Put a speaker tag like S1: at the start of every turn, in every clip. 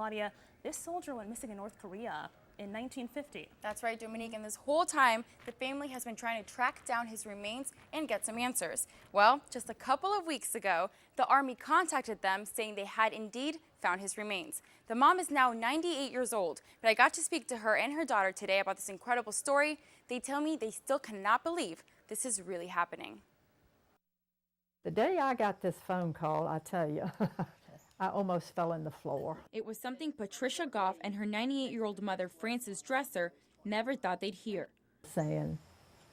S1: Claudia, this soldier went missing in North Korea in 1950.
S2: That's right, Dominique, and this whole time, the family has been trying to track down his remains and get some answers. Well, just a couple of weeks ago, the Army contacted them saying they had indeed found his remains. The mom is now 98 years old, but I got to speak to her and her daughter today about this incredible story. They tell me they still cannot believe this is really happening.
S3: The day I got this phone call, I tell you, I almost fell on the floor.
S2: It was something Patricia Goff and her 98-year-old mother, Frances Dresser, never thought they'd hear.
S3: Saying,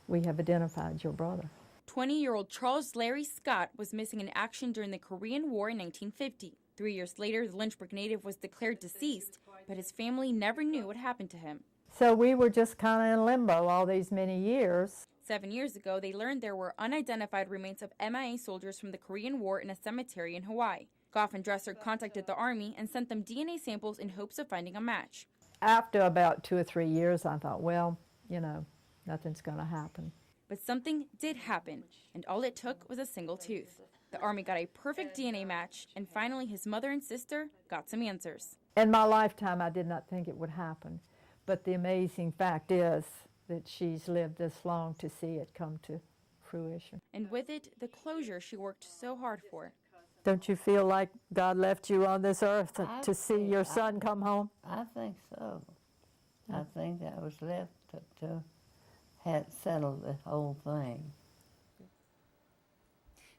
S3: we have identified your brother.
S2: 20-year-old Charles Larry Scott was missing in action during the Korean War in 1950. 3 years later, the Lynchburg native was declared deceased, but his family never knew what happened to him.
S3: So we were just kind of in limbo all these many years.
S2: 7 years ago, they learned there were unidentified remains of MIA soldiers from the Korean War in a cemetery in Hawaii. Goff and Dresser contacted the Army and sent them DNA samples in hopes of finding a match.
S3: After about 2 or 3 years, I thought, well, you know, nothing's going to happen.
S2: But something did happen, and all it took was a single tooth. The Army got a perfect DNA match, and finally his mother and sister got some answers.
S3: In my lifetime, I did not think it would happen. But the amazing fact is that she's lived this long to see it come to fruition.
S2: And with it, the closure she worked so hard for.
S3: Don't you feel like God left you on this earth to see your son come home?
S4: I think so. I think I was left to had settled the whole thing.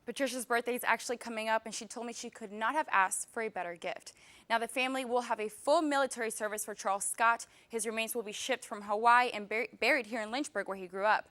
S2: Patricia's birthday is actually coming up, and she told me she could not have asked for a better gift. Now, the family will have a full military service for Charles Scott. His remains will be shipped from Hawaii and buried here in Lynchburg, where he grew up.